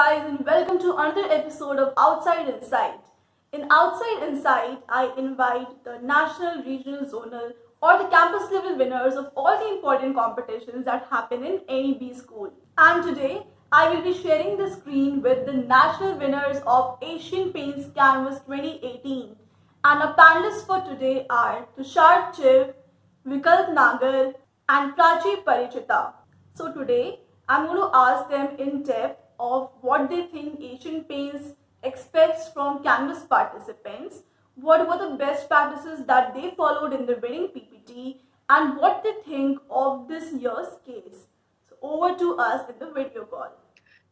guys, and welcome to another episode of Outside Insight. In Outside Insight, I invite the national, regional, zonal, or the campus level winners of all the important competitions that happen in any B school. And today, I will be sharing the screen with the national winners of Asian Paints Canvas 2018. And our panelists for today are Tushar Chiv, Vikalp Nagar, and Prachi Parichita. So today I'm going to ask them in depth of what they think Asian Paints expects from Canvas participants, what were the best practices that they followed in the winning PPT, and what they think of this year's case. So over to us in the video call.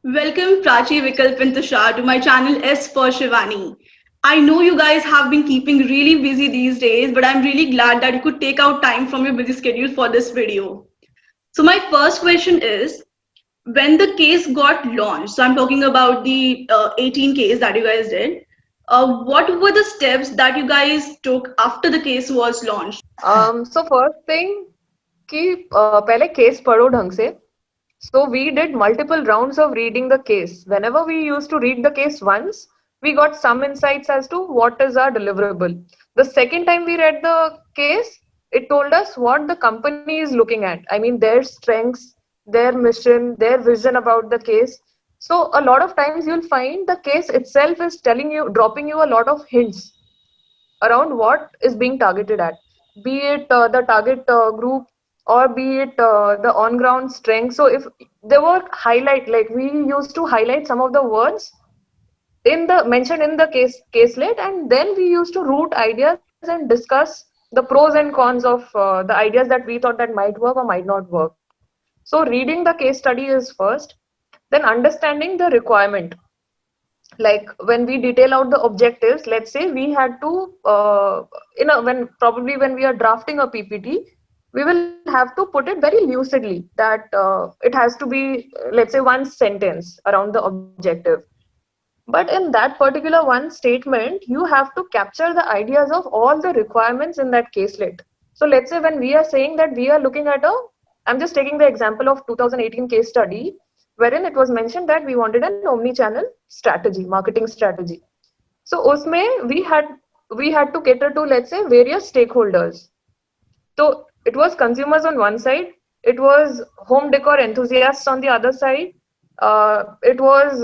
Welcome Prachi, Vikalp and Tushar to my channel S for Shivani. I know you guys have been keeping really busy these days, but I'm really glad that you could take out time from your busy schedule for this video. So my first question is, when the case got launched, so I'm talking about the 18 case that you guys did, what were the steps that you guys took after the case was launched? So first thing कि पहले case पढ़ो ढंग से. So we did multiple rounds of reading the case. Whenever we used to read the case once, we got some insights as to what is our deliverable. The second time we read the case, it told us what the company is looking at. I mean, their strengths, their mission, their vision about the case. So a lot of times you'll find the case itself is telling you, dropping you a lot of hints around what is being targeted at, be it the target group or be it the on ground strength. So if there were highlight, like we used to highlight some of the words in the mentioned in the caselet, and then we used to root ideas and discuss the pros and cons of the ideas that we thought that might work or might not work. So reading the case study is first, then understanding the requirement. Like when we detail out the objectives, let's say we had to when probably when we are drafting a PPT, we will have to put it very lucidly that it has to be, let's say, one sentence around the objective. But in that particular one statement, you have to capture the ideas of all the requirements in that caselet. So let's say when we are saying that we are looking at I'm just taking the example of 2018 case study, wherein it was mentioned that we wanted an omni-channel strategy, marketing strategy. So usme we had to cater to, let's say, various stakeholders. So it was consumers on one side, it was home decor enthusiasts on the other side, it was,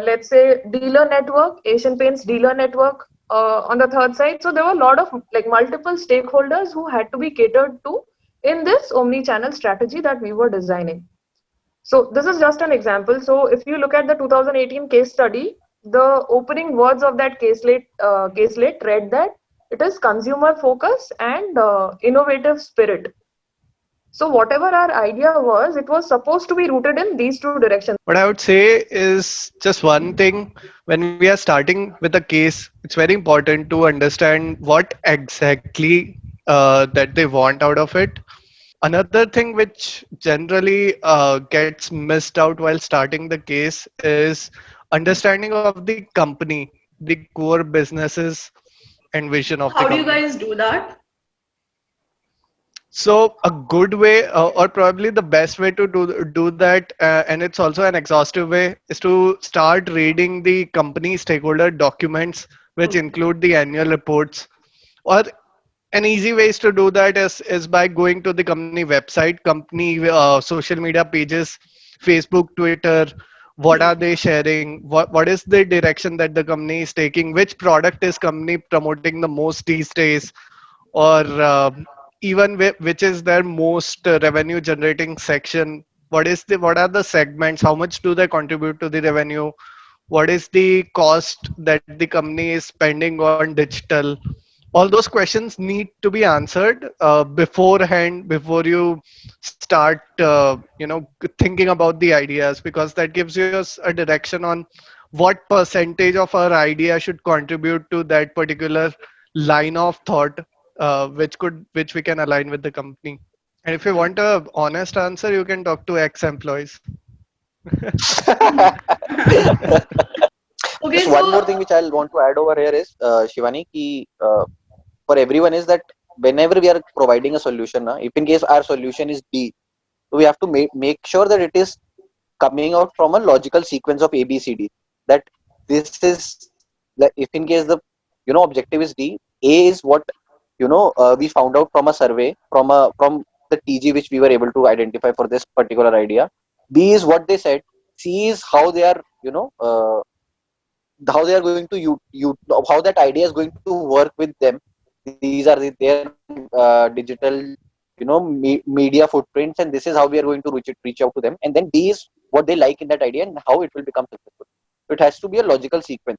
let's say, dealer network, Asian Paints dealer network on the third side. So there were a lot of like multiple stakeholders who had to be catered to in this omni-channel strategy that we were designing. So this is just an example. So if you look at the 2018 case study, the opening words of that caselet read that it is consumer focus and innovative spirit. So whatever our idea was, it was supposed to be rooted in these two directions. What I would say is just one thing. When we are starting with a case, it's very important to understand what exactly that they want out of it. Another thing which generally gets missed out while starting the case is understanding of the company, the core businesses and vision of the How do you company. guys do that? So a good way, or probably the best way to do that, and it's also an exhaustive way, is to start reading the company stakeholder documents, which include the annual reports. Or an easy ways to do that is by going to the company website, company social media pages, Facebook, Twitter. What are they sharing? What is the direction that the company is taking? Which product is company promoting the most these days? Or even which is their most revenue generating section? What are the segments? How much do they contribute to the revenue? What is the cost that the company is spending on digital? All those questions need to be answered beforehand, before you start thinking about the ideas, because that gives you a direction on what percentage of our idea should contribute to that particular line of thought, which we can align with the company. And if you want a honest answer, you can talk to ex employees. Okay, Just one more so thing which I'll want to add over here is, Shivani, for everyone is that whenever we are providing a solution, if in case our solution is D, so we have to make sure that it is coming out from a logical sequence of A, B, C, D. that this is that if in case the objective is D, A is what we found out from a survey from the TG which we were able to identify for this particular idea. B is what they said. C is how they are how they are going to how that idea is going to work with them. These are their digital media footprints, and this is how we are going to reach out to them. And then D is what they like in that idea and how it will become successful. So it has to be a logical sequence.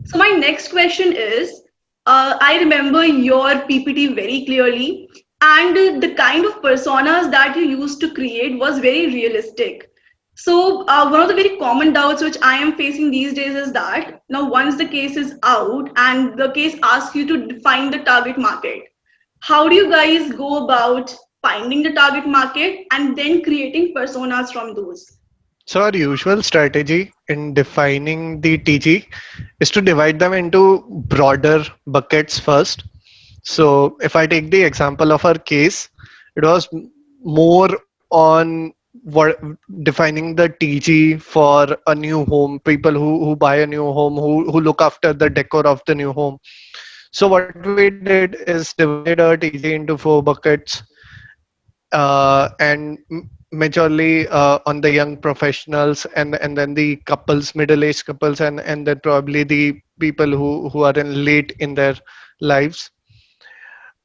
So my next question is, I remember your PPT very clearly, and the kind of personas that you used to create was very realistic. So one of the very common doubts which I am facing these days is that now once the case is out and the case asks you to define the target market, how do you guys go about finding the target market and then creating personas from those? So our usual strategy in defining the TG is to divide them into broader buckets first. So if I take the example of our case, it was more on what defining the TG for a new home, people who buy a new home, who look after the decor of the new home. So what we did is divided our TG into 4 buckets, and majorly on the young professionals, and then the couples, middle-aged couples, and then probably the people who are in late in their lives.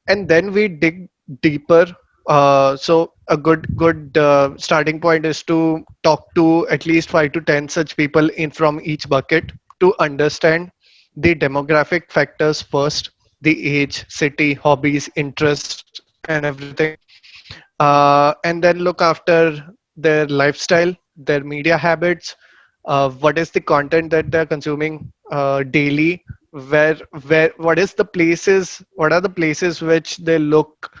And then we dig deeper. So a good starting point is to talk to at least 5 to 10 such people in from each bucket to understand the demographic factors first, the age, city, hobbies, interest, and everything, and then look after their lifestyle, their media habits, what is the content that they're consuming daily, what are the places which they look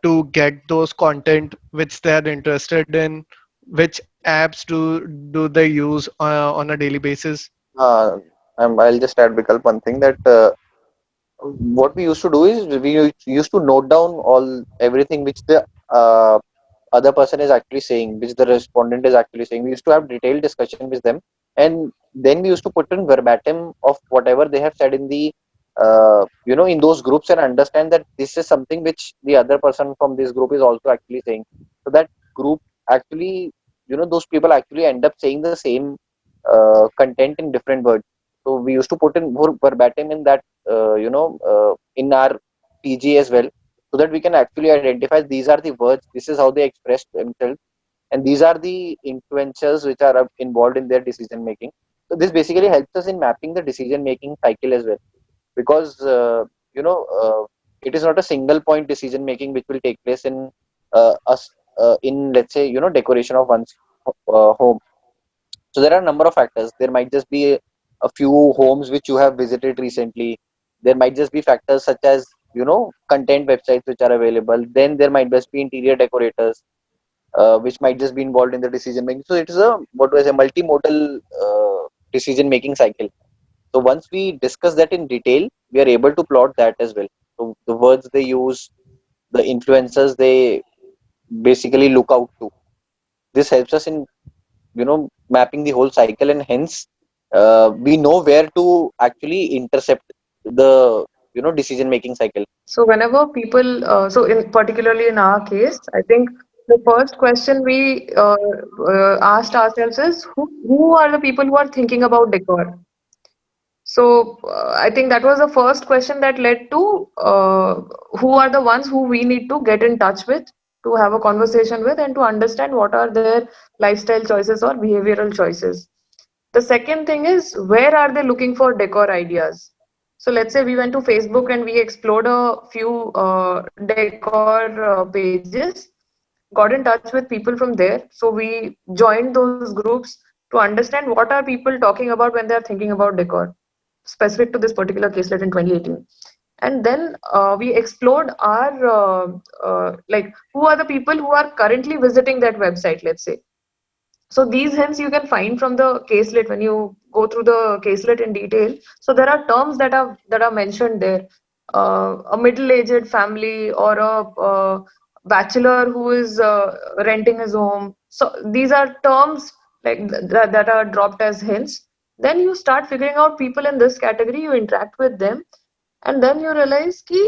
to get those content which they're interested in, which apps do they use on a daily basis. Uh, I'll just add Vikalp one thing that what we used to do is we used to note down all everything which the other person is actually saying, which the respondent is actually saying. We used to have detailed discussion with them, and then we used to put in verbatim of whatever they have said in the in those groups, and understand that this is something which the other person from this group is also actually saying. So that group actually, those people actually end up saying the same content in different words. So we used to put in more verbatim in that in our TG as well, so that we can actually identify these are the words, this is how they express themselves, and these are the influencers which are involved in their decision making. So this basically helps us in mapping the decision making cycle as well, because it is not a single point decision making which will take place in us in, let's say, decoration of one's home. So there are a number of factors. There might just be a few homes which you have visited recently. There might just be factors such as content websites which are available. Then there might just be interior decorators which might just be involved in the decision making. So it is a, what was a multimodal decision making cycle. So once we discuss that in detail, we are able to plot that as well. So the words they use, the influencers they basically look out to. This helps us in mapping the whole cycle, and hence we know where to actually intercept the decision making cycle. So whenever people, so in particularly in our case, I think the first question we asked ourselves is who are the people who are thinking about decor? So I think that was the first question that led to who are the ones who we need to get in touch with, to have a conversation with, and to understand what are their lifestyle choices or behavioral choices. The second thing is, where are they looking for decor ideas? So let's say we went to Facebook and we explored a few decor pages, got in touch with people from there. So we joined those groups to understand what are people talking about when they're thinking about decor, specific to this particular caselet in 2018. And then we explored our like who are the people who are currently visiting that website, let's say. So these hints you can find from the caselet when you go through the caselet in detail. So there are terms that are mentioned there. A middle-aged family, or a bachelor who is renting his home. So these are terms like that are dropped as hints. Then you start figuring out people in this category, you interact with them, and then you realize कि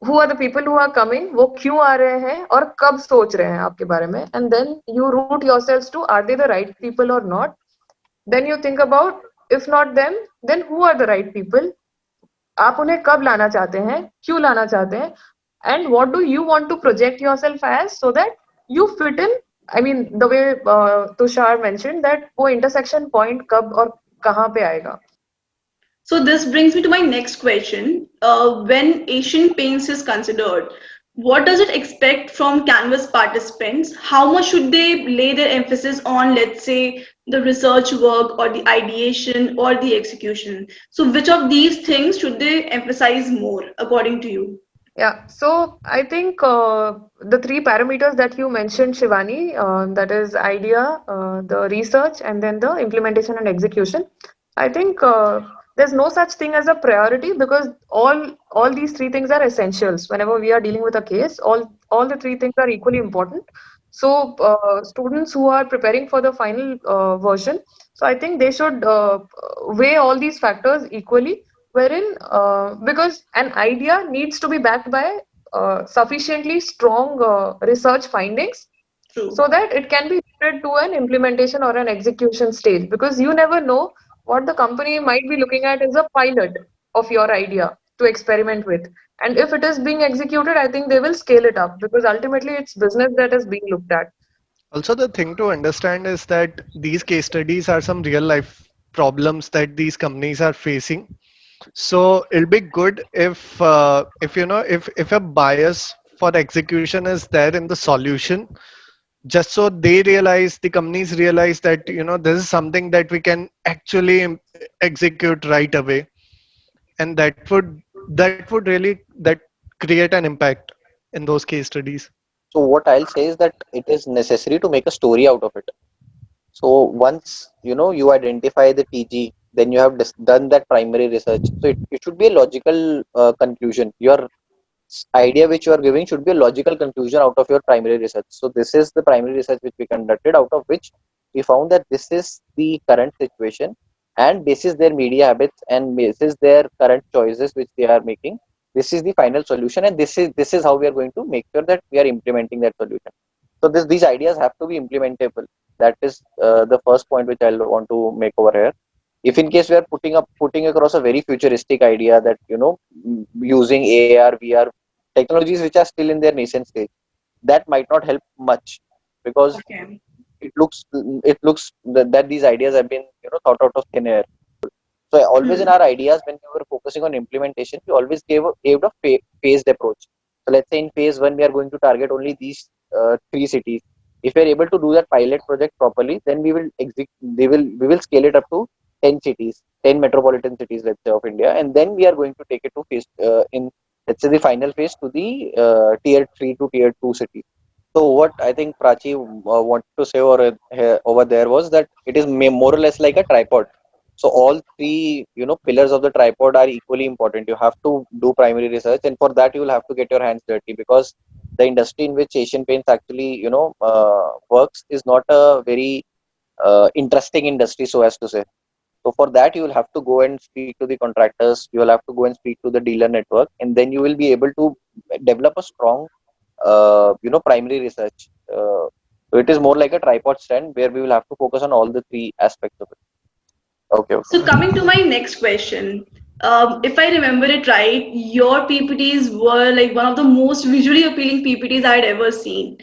who are the people who are coming, वो क्यों आ रहे हैं और कब सोच रहे हैं आपके बारे में, and then you root yourselves to are they the right people or not. Then you think about if not them, then who are the right people, आप उन्हें कब लाना चाहते हैं, क्यों लाना चाहते हैं, and what do you want to project yourself as so that you fit in. I mean the way Tushar mentioned that वो intersection point कब और कहाँ पे आएगा. So this brings me to my next question. When Asian Paints is considered, what does it expect from Canvas participants? How much should they lay their emphasis on, let's say, the research work or the ideation or the execution? So which of these things should they emphasize more, according to you? Yeah, so I think the three parameters that you mentioned, Shivani, that is idea, the research, and then the implementation and execution. I think there's no such thing as a priority because all these three things are essentials. Whenever we are dealing with a case, all the three things are equally important. So students who are preparing for the final version, so I think they should weigh all these factors equally, wherein because an idea needs to be backed by sufficiently strong research findings True. so that it can be led to an implementation or an execution stage, because you never know what the company might be looking at as a pilot of your idea to experiment with, and if it is being executed, I think they will scale it up because ultimately it's business that is being looked at. Also, the thing to understand is that these case studies are some real life problems that these companies are facing. So it'll be good if you know if a bias for execution is there in the solution, just so they realize, the companies realize that this is something that we can actually execute right away, and that would really that create an impact in those case studies. So what I'll say is that it is necessary to make a story out of it. So once you identify the TG, then you have done that primary research. So it should be a logical conclusion. Your idea which you are giving should be a logical conclusion out of your primary research. So this is the primary research which we conducted, out of which we found that this is the current situation, and this is their media habits, and this is their current choices which they are making. This is the final solution, and this is how we are going to make sure that we are implementing that solution. So these ideas have to be implementable. That is the first point which I want to make over here. If in case we are putting across a very futuristic idea that using AR, VR technologies which are still in their nascent stage, that might not help much, because Okay. it looks that these ideas have been thought out of thin air. So always in our ideas, when we were focusing on implementation, we always gave a phased approach. So let's say in phase one, we are going to target only these three cities. If we are able to do that pilot project properly, then we will scale it up to 10 cities, 10 metropolitan cities, let's say, of India, and then we are going to take it to phase in, let's say, the final phase to the tier 3 to tier 2 cities. So what I think Prachi wanted to say over there was that it is more or less like a tripod. So all three pillars of the tripod are equally important. You have to do primary research, and for that you will have to get your hands dirty, because the industry in which Asian Paints actually works is not a very interesting industry, so as to say. So for that, you will have to go and speak to the contractors. You will have to go and speak to the dealer network, and then you will be able to develop a strong, primary research. So it is more like a tripod stand where we will have to focus on all the three aspects of it. Okay, okay. So coming to my next question, if I remember it right, your PPTs were like one of the most visually appealing PPTs I had ever seen.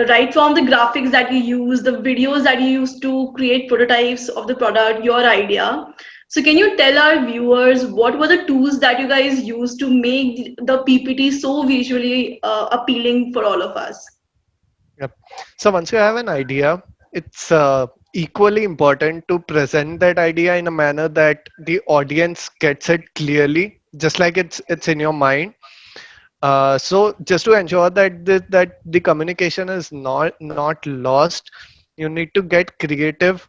Right from the graphics that you use, the videos that you used to create prototypes of the product, your idea. So can you tell our viewers what were the tools that you guys used to make the PPT so visually appealing for all of us? Yep. So once you have an idea, it's equally important to present that idea in a manner that the audience gets it clearly, just like it's in your mind. So just to ensure that the communication is not lost, you need to get creative,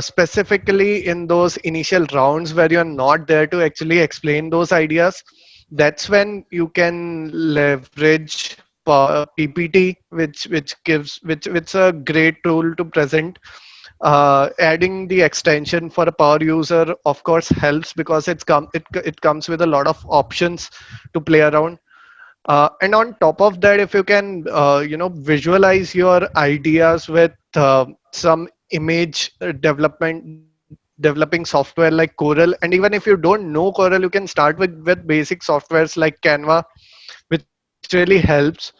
specifically in those initial rounds where you're not there to actually explain those ideas. That's when you can leverage PPT, which gives which a great tool to present Adding the extension for a power user, of course, helps because it comes with a lot of options to play around. And on top of that, if you can, visualize your ideas with some image developing software like Corel, and even if you don't know Corel, you can start with basic softwares like Canva, which really helps.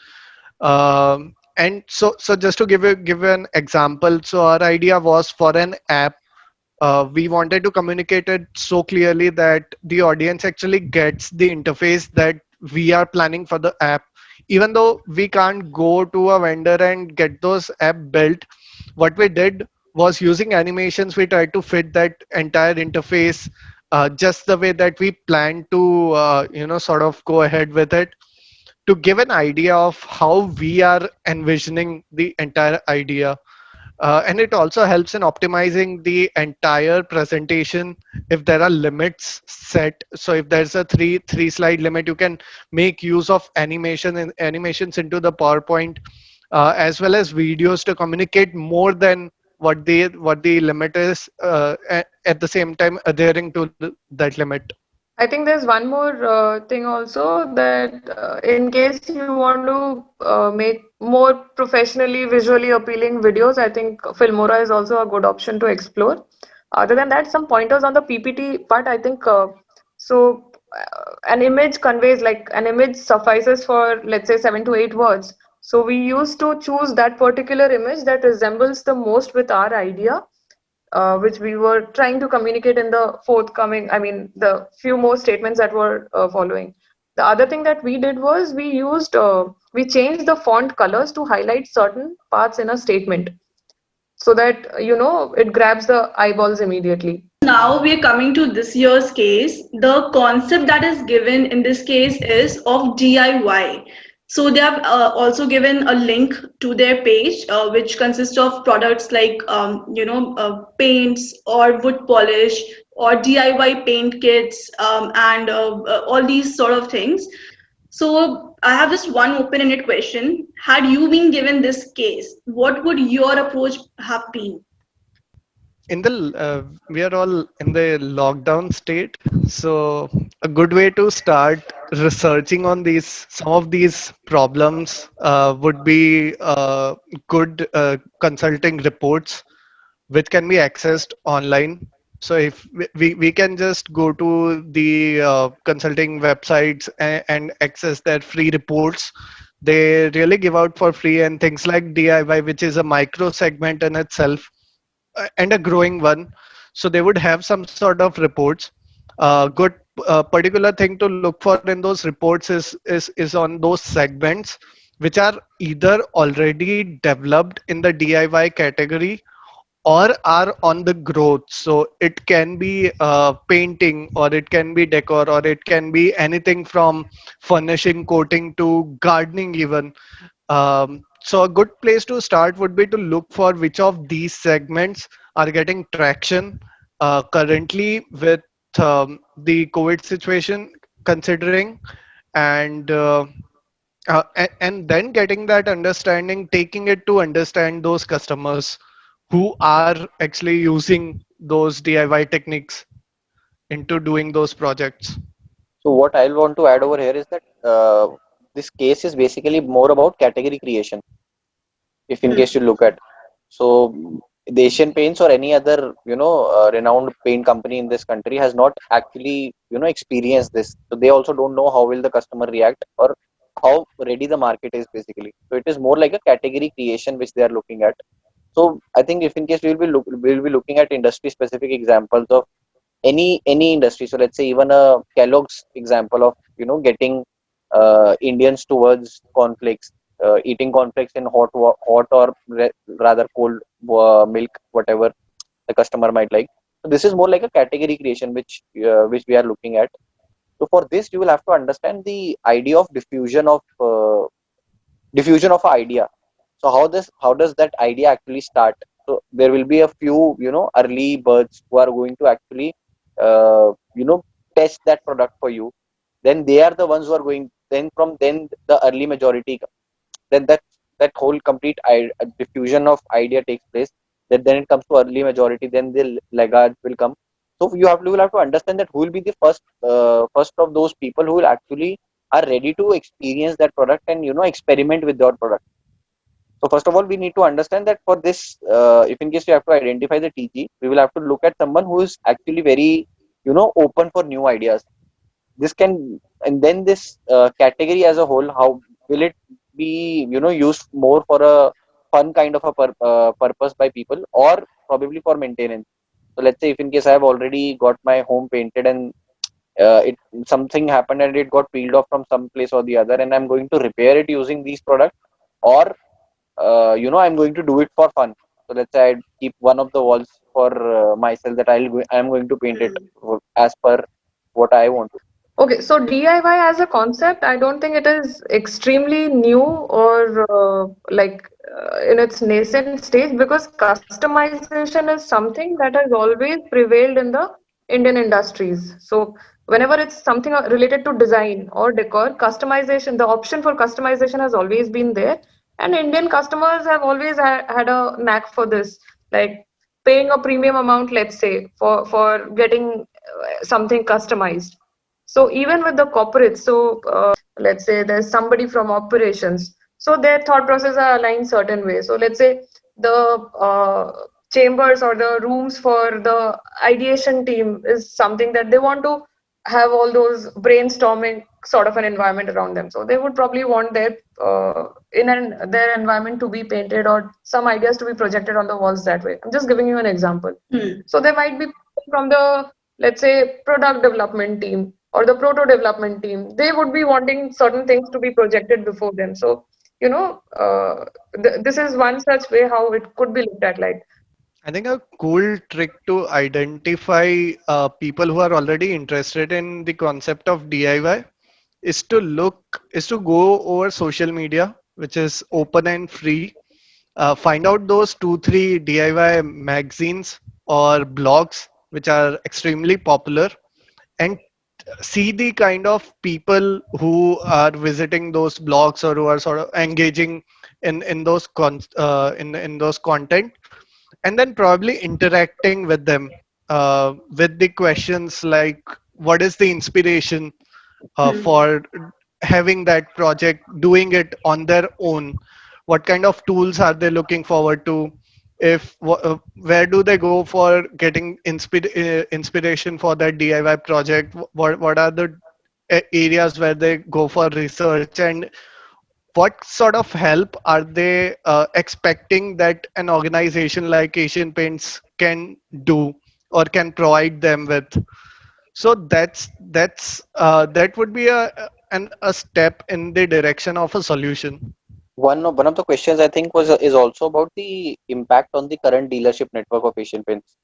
And so just to give an example, so our idea was for an app. We wanted to communicate it so clearly that the audience actually gets the interface that we are planning for the app. Even though we can't go to a vendor and get those app built, what we did was using animations, we tried to fit that entire interface just the way that we planned to, sort of go ahead with it, to give an idea of how we are envisioning the entire idea. And it also helps in optimizing the entire presentation if there are limits set. So if there's a three slide limit, you can make use of animations into the PowerPoint, as well as videos to communicate more than what the limit is, at the same time adhering to that limit. I think there's one more thing also, that in case you want to make more professionally, visually appealing videos, I think Filmora is also a good option to explore. Other than that, some pointers on the PPT part, I think an image conveys, like an image suffices for, let's say, 7 to 8 words. So we used to choose that particular image that resembles the most with our idea, which we were trying to communicate in the forthcoming, I mean, the few more statements that were following. The other thing that we did was we changed the font colors to highlight certain parts in a statement so that, it grabs the eyeballs immediately. Now we are coming to this year's case. The concept that is given in this case is of DIY. So they have also given a link to their page, which consists of products like paints or wood polish or DIY paint kits, and all these sort of things. So I have just one open-ended question. Had you been given this case, what would your approach have been? We are all in the lockdown state, so a good way to start researching on these some of these problems would be good consulting reports which can be accessed online. So if we can just go to the consulting websites and access their free reports. They really give out for free, and things like DIY, which is a micro segment in itself, and a growing one. So they would have some sort of reports. Good particular thing to look for in those reports is on those segments which are either already developed in the DIY category or are on the growth. So it can be painting, or it can be decor, or it can be anything from furnishing, coating to gardening even. So a good place to start would be to look for which of these segments are getting traction currently with the COVID situation considering, and and then getting that understanding, taking it to understand those customers who are actually using those DIY techniques into doing those projects. So what I'll want to add over here is that this case is basically more about category creation. If in case you look at, so the Asian Paints or any other renowned paint company in this country has not actually experienced this. So they also don't know how will the customer react or how ready the market is basically. So it is more like a category creation which they are looking at. So I think if in case we'll be looking at industry specific examples of any industry. So let's say even a Kellogg's example of getting Indians towards cornflakes, eating cornflakes in hot or rather cold milk, whatever the customer might like. So this is more like a category creation which we are looking at. So for this, you will have to understand the idea of diffusion of an idea. So how does that idea actually start? So there will be a few early birds who are going to actually uh, you know test that product for you. Then they are the ones who are going. Then the early majority, then that whole complete diffusion of idea takes place. then it comes to early majority, then the laggard will come. So you will have to understand that who will be the first of those people who will actually are ready to experience that product and experiment with that product. So first of all, we need to understand that for this, if in case we have to identify the TG, we will have to look at someone who is actually very open for new ideas. This can, and then this category as a whole, how will it be used more for a fun kind of a purpose by people, or probably for maintenance. So let's say if in case I have already got my home painted and it something happened and it got peeled off from some place or the other, and I'm going to repair it using these products, or I'm going to do it for fun. So let's say I keep one of the walls for myself, that I'm going to paint it as per what I want to. Okay, so DIY as a concept, I don't think it is extremely new or in its nascent stage, because customization is something that has always prevailed in the Indian industries. So whenever it's something related to design or decor, customization, the option for customization has always been there, and Indian customers have always had a knack for this, like paying a premium amount, let's say, for getting something customized. So even with the corporates, so let's say there's somebody from operations, so their thought process are aligned certain way. So let's say the chambers or the rooms for the ideation team is something that they want to have all those brainstorming sort of an environment around them. So they would probably want their environment to be painted, or some ideas to be projected on the walls that way. I'm just giving you an example. So there might be people from the, let's say, product development team or the proto development team. They would be wanting certain things to be projected before them. So this is one such way how it could be looked at. Like, I think a cool trick to identify people who are already interested in the concept of DIY is to go over social media, which is open and free. Find out those 2 3 DIY magazines or blogs which are extremely popular, and see the kind of people who are visiting those blogs or who are sort of engaging in those content, and then probably interacting with them with the questions like what is the inspiration for having that project, doing it on their own, what kind of tools are they looking forward to, where do they go for getting inspiration for that DIY project, what are the areas where they go for research, and what sort of help are they expecting that an organization like Asian Paints can do or can provide them with. So that would be a step in the direction of a solution. One of the questions I think was is also about the impact on the current dealership network of Asian Paints.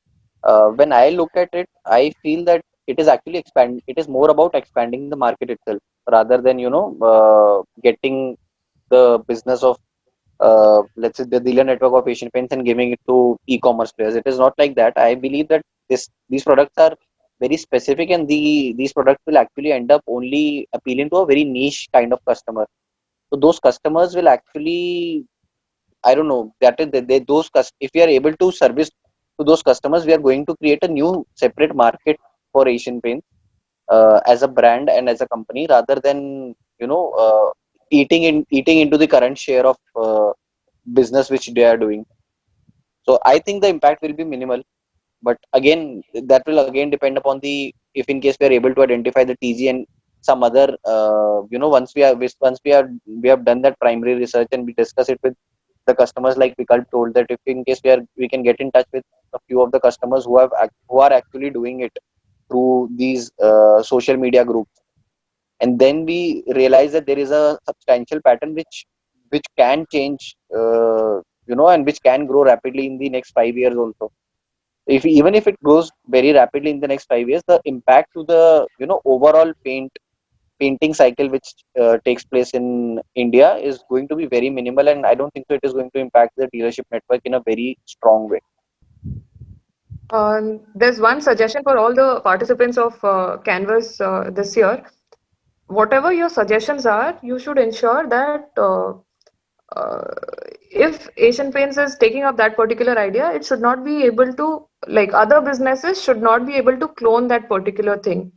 When I look at it, I feel that it is actually expand. It is more about expanding the market itself rather than getting the business of let's say the dealer network of Asian Paints and giving it to e-commerce players. It is not like that. I believe that these products are very specific, and these products will actually end up only appealing to a very niche kind of customer. So those customers will actually, I don't know, that is if we are able to service to those customers, we are going to create a new separate market for Asian Paints as a brand and as a company, rather than eating into the current share of business which they are doing. So I think the impact will be minimal, but again, that will again depend upon the, if in case we are able to identify the TG and some other once we have done that primary research and we discuss it with the customers, like Vikalp told, that if in case we can get in touch with a few of the customers who are actually doing it through these social media groups, and then we realize that there is a substantial pattern which can change and which can grow rapidly in the next 5 years also. If even if it grows very rapidly in the next 5 years, the impact to the overall painting cycle which takes place in India is going to be very minimal, and I don't think so it is going to impact the dealership network in a very strong way. there's one suggestion for all the participants of Canvas this year. Whatever your suggestions are, you should ensure that uh, if Asian Paints is taking up that particular idea, it should not be able to, like other businesses should not be able to clone that particular thing.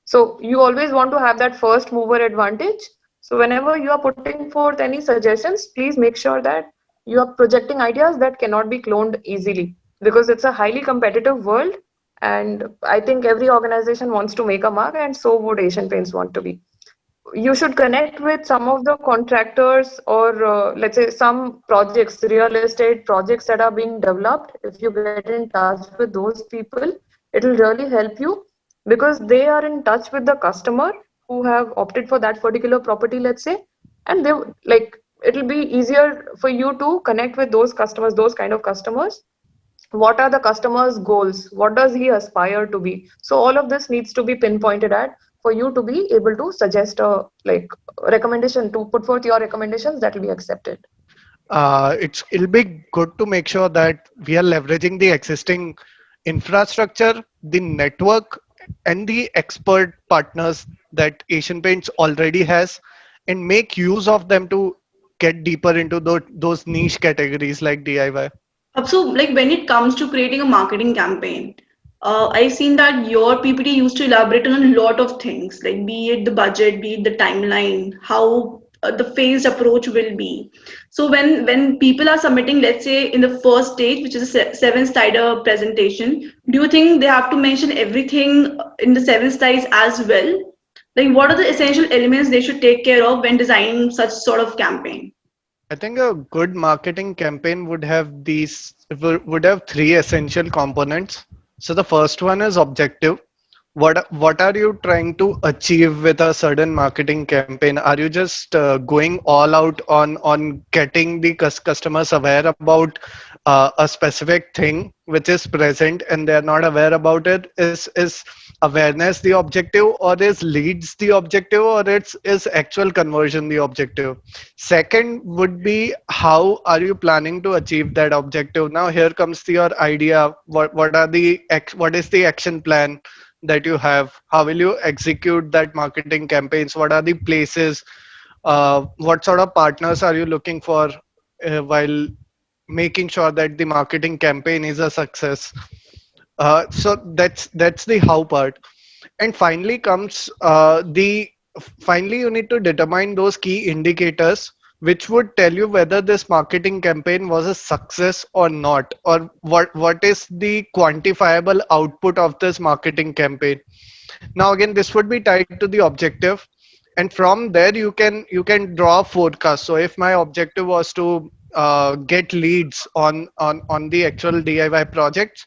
So you always want to have that first mover advantage. So whenever you are putting forth any suggestions, please make sure that you are projecting ideas that cannot be cloned easily, because it's a highly competitive world. And I think every organization wants to make a mark, and so would Asian Paints want to be. You should connect with some of the contractors, or let's say some projects, real estate projects that are being developed. If you get in touch with those people, it will really help you, because they are in touch with the customer who have opted for that particular property, let's say. And they like, it'll be easier for you to connect with those customers, those kind of customers. What are the customer's goals? What does he aspire to be? So all of this needs to be pinpointed at, for you to be able to suggest a like recommendation, to put forth your recommendations that will be accepted. It'll be good to make sure that we are leveraging the existing infrastructure, the network, and the expert partners that Asian Paints already has, and make use of them to get deeper into those niche categories like DIY. So, like when it comes to creating a marketing campaign, I've seen that your PPT used to elaborate on a lot of things, like be it the budget, be it the timeline, how the phased approach will be. So when people are submitting, let's say in the first stage, which is a seven slider presentation, do you think they have to mention everything in the seven slides as well? Like, what are the essential elements they should take care of when designing such sort of campaign? I think a good marketing campaign would have three essential components. So the first one is objective. What are you trying to achieve with a certain marketing campaign? Are you just going all out on getting the customers aware about a specific thing which is present and they're not aware about it? Is awareness the objective, or is leads the objective, or is actual conversion the objective? Second would be, how are you planning to achieve that objective? Now here comes your idea. What is the action plan that you have? How will you execute that marketing campaigns? What are the places? What sort of partners are you looking for while making sure that the marketing campaign is a success? So that's the how part. And finally comes the finally you need to determine those key indicators which would tell you whether this marketing campaign was a success or not, or what is the quantifiable output of this marketing campaign. Now again, this would be tied to the objective, and from there you can draw a forecast. So if my objective was to get leads on the actual DIY projects,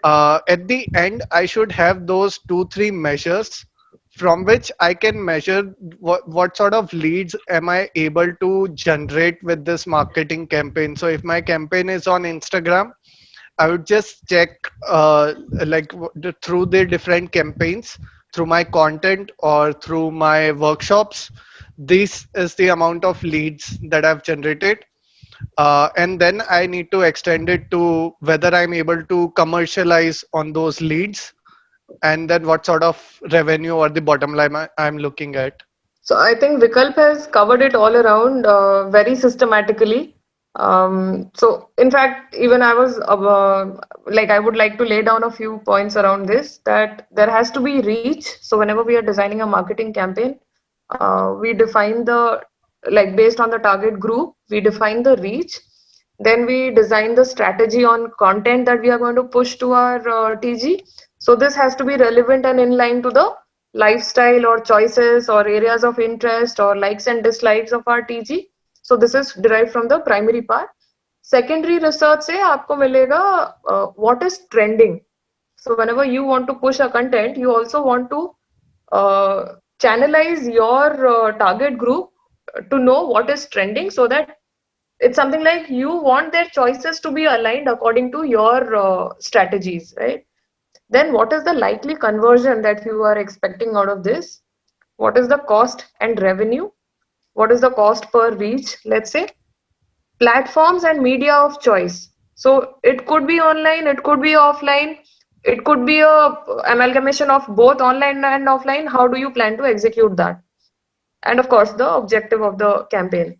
at the end I should have those 2 3 measures from which I can measure what sort of leads am I able to generate with this marketing campaign. So if my campaign is on Instagram, I would just check through the different campaigns, through my content or through my workshops. This is the amount of leads that I've generated, and then I need to extend it to whether I'm able to commercialize on those leads, and then what sort of revenue or the bottom line I'm looking at. So I think Vikalp has covered it all around very systematically. So in fact, even I was like, I would like to lay down a few points around this, that there has to be reach. So whenever we are designing a marketing campaign, we define the, like based on the target group, we define the reach. Then we design the strategy on content that we are going to push to our TG. So this has to be relevant and in line to the lifestyle or choices or areas of interest or likes and dislikes of our TG. So this is derived from the primary part. Secondary research से आपको मिलेगा what is trending. So whenever you want to push a content, you also want to channelize your target group to know what is trending, so that it's something like you want their choices to be aligned according to your strategies, right? Then what is the likely conversion that you are expecting out of this? What is the cost and revenue? What is the cost per reach, let's say? Platforms and media of choice. So it could be online, it could be offline, it could be a amalgamation of both online and offline. How do you plan to execute that? And of course, the objective of the campaign.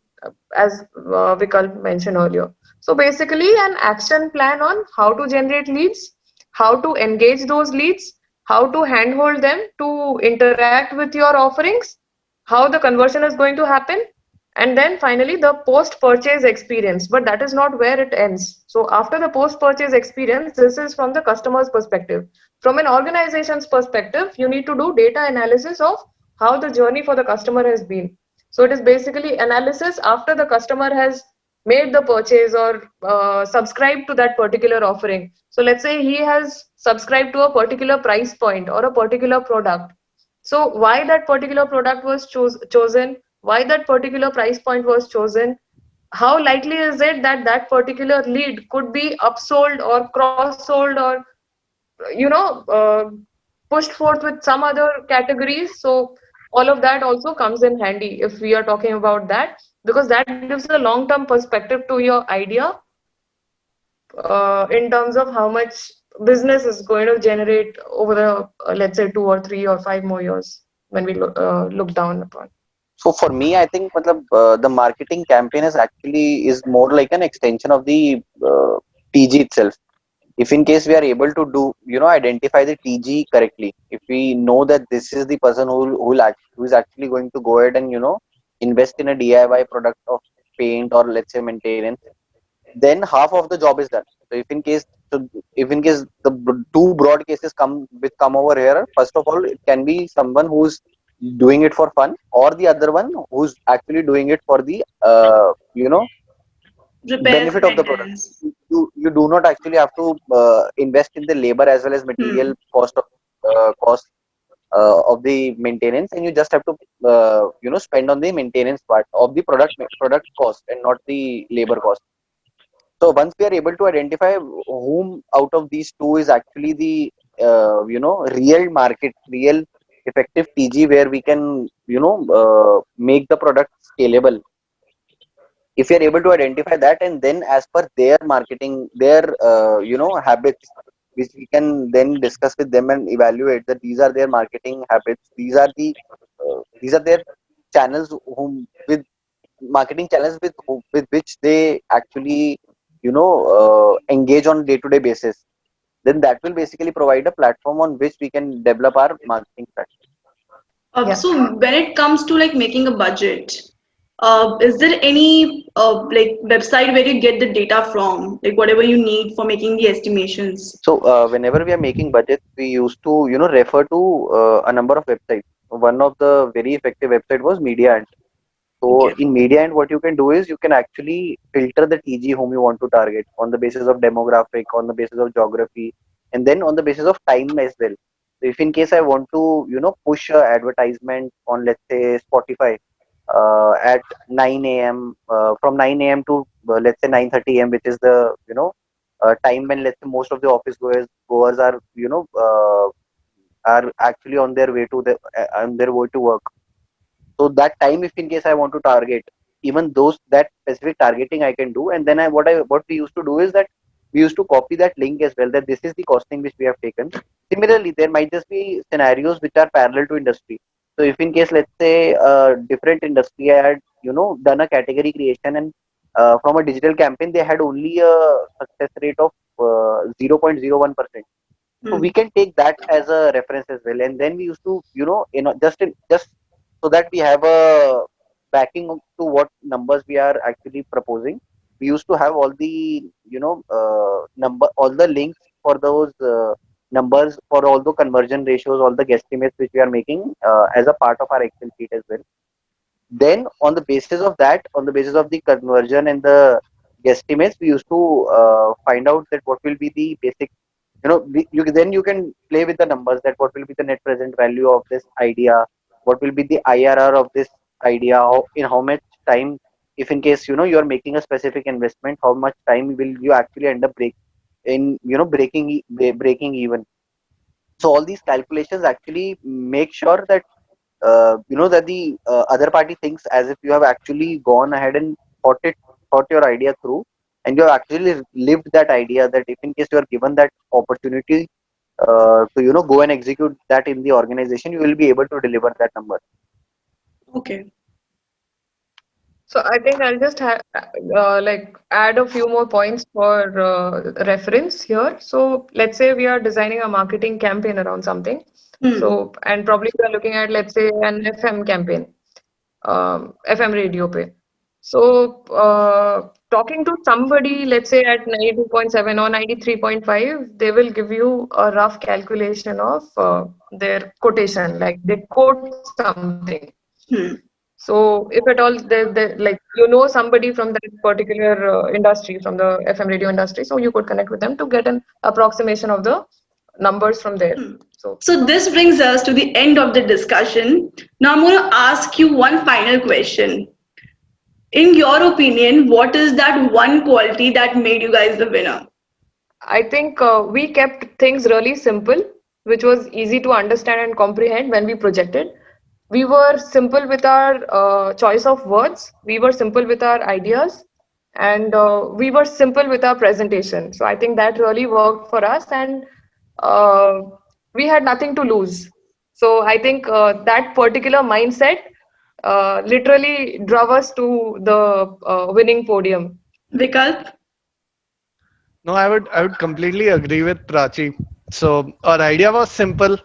as Vikalp mentioned earlier. So basically, an action plan on how to generate leads, how to engage those leads, how to handhold them to interact with your offerings, how the conversion is going to happen, and then finally the post purchase experience. But that is not where it ends. So after the post purchase experience, this is from the customer's perspective. From an organization's perspective, you need to do data analysis of how the journey for the customer has been. So it is basically analysis after the customer has made the purchase or subscribed to that particular offering. So let's say he has subscribed to a particular price point or a particular product. So why that particular product was chosen, why that particular price point was chosen, how likely is it that that particular lead could be upsold or cross-sold or pushed forth with some other categories. So all of that also comes in handy if we are talking about that, because that gives a long-term perspective to your idea in terms of how much business is going to generate over the let's say 2 or 3 or 5 more years when we look down upon. So for me, I think matlab, the marketing campaign is more like an extension of the TG itself. If in case we are able to do, identify the TG correctly, if we know that this is the person who is actually going to go ahead and invest in a DIY product of paint or let's say maintenance, then half of the job is done. So if in case the two broad cases come over here, first of all, it can be someone who's doing it for fun, or the other one who's actually doing it for the Repairs, benefit of the product. maintenance. You do not actually have to invest in the labor as well as material cost of the maintenance, and you just have to spend on the maintenance part of the product cost and not the labor cost. So once we are able to identify whom out of these two is actually the real effective TG, where we can make the product scalable. If you are able to identify that, and then as per their marketing, their habits, which we can then discuss with them and evaluate that these are their marketing habits, these are their channels with marketing channels with which they actually engage on day to day basis, then that will basically provide a platform on which we can develop our marketing strategy. Yeah. So when it comes to like making a budget, is there any like website where you get the data from, like whatever you need for making the estimations? So whenever we are making budgets, we used to refer to a number of websites. One of the very effective website was Mediant. So Okay. in Mediant, what you can do is you can actually filter the TG whom you want to target on the basis of demographic, on the basis of geography, and then on the basis of time as well. So if in case I want to push a advertisement on, let's say, Spotify at 9 a.m. From 9 a.m. to let's say 9:30 a.m., which is the time when, let's say, most of the office goers are are actually on their way to work. So that time, if in case I want to target, even those that specific targeting I can do, and then what we used to do is that we used to copy that link as well, that this is the costing which we have taken. Similarly, there might just be scenarios which are parallel to industry. So if in case, let's say, different industry had done a category creation, and from a digital campaign they had only a success rate of 0.01%. So we can take that as a reference as well, and then we used to just so that we have a backing to what numbers we are actually proposing. We used to have all the all the links for those numbers, for all the conversion ratios, all the guesstimates which we are making as a part of our Excel sheet as well. Then on the basis of that, on the basis of the conversion and the guesstimates, we used to find out that what will be the basic, then you can play with the numbers, that what will be the net present value of this idea, what will be the IRR of this idea, in how much time, if in case you are making a specific investment, how much time will you actually end up breaking even. So all these calculations actually make sure that that the other party thinks as if you have actually gone ahead and thought your idea through, and you have actually lived that idea, that if in case you are given that opportunity to go and execute that in the organization, you will be able to deliver that number. Okay. So I think I'll just like add a few more points for reference here. So let's say we are designing a marketing campaign around something. Hmm. So and probably we are looking at, let's say, an FM campaign, FM radio pay. So talking to somebody, let's say at 92.7 or 93.5, they will give you a rough calculation of their quotation, like they quote something. Hmm. So if at all they like somebody from that particular industry, from the FM radio industry, so you could connect with them to get an approximation of the numbers from there. Hmm. So So this brings us to the end of the discussion. Now I'm going to ask you one final question. In your opinion, what is that one quality that made you guys the winner? I think we kept things really simple, which was easy to understand and comprehend when we projected. We were simple with our choice of words, we were simple with our ideas, and we were simple with our presentation. So I think that really worked for us, and uh, we had nothing to lose. So I think that particular mindset literally drove us to the winning podium. Vikalp? No, I would completely agree with Prachi. So our idea was simple,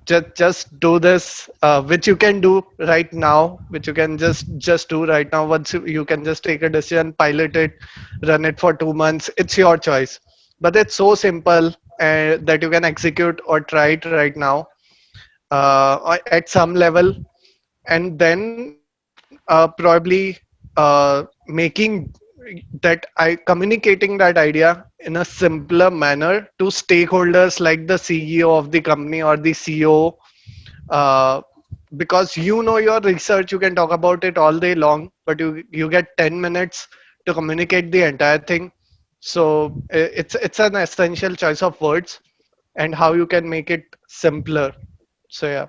just do this, which you can do right now, which you can just do right now. Once you can just take a decision, pilot it, run it for 2 months. It's your choice, but it's so simple that you can execute or try it right now at some level, and then probably making that I communicating that idea in a simpler manner to stakeholders like the CEO of the company or the CEO, uh, because your research, you can talk about it all day long, but you get 10 minutes to communicate the entire thing. So it's an essential choice of words and how you can make it simpler. So yeah,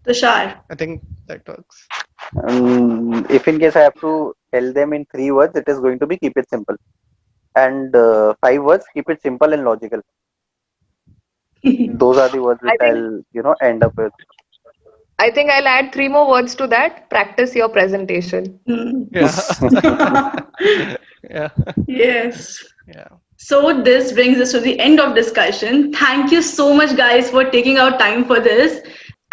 Tushar? I think that works. If in case I have to tell them in 3 words, it is going to be keep it simple. And 5 words, keep it simple and logical. Those are the words which I think I'll end up with. I think I'll add three more words to that. Practice your presentation. Hmm. Yeah. Yeah. Yes. Yeah. So this brings us to the end of discussion. Thank you so much guys for taking out time for this.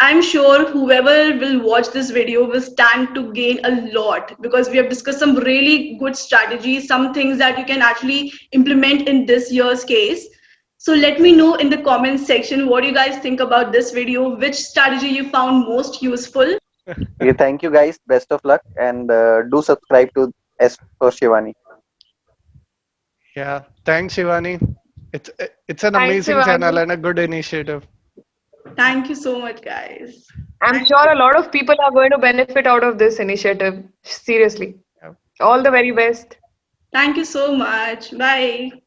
I'm sure whoever will watch this video will stand to gain a lot because we have discussed some really good strategies, some things that you can actually implement in this year's case. So let me know in the comments section what you guys think about this video, which strategy you found most useful. Okay, thank you guys. Best of luck, and do subscribe to S for Shivani. Yeah. Thanks, Shivani. It's an Thanks, amazing channel Shivani. and a good initiative. Thank you so much, guys. I'm sure a lot of people are going to benefit out of this initiative. Seriously. Yeah. All the very best. Thank you so much. Bye.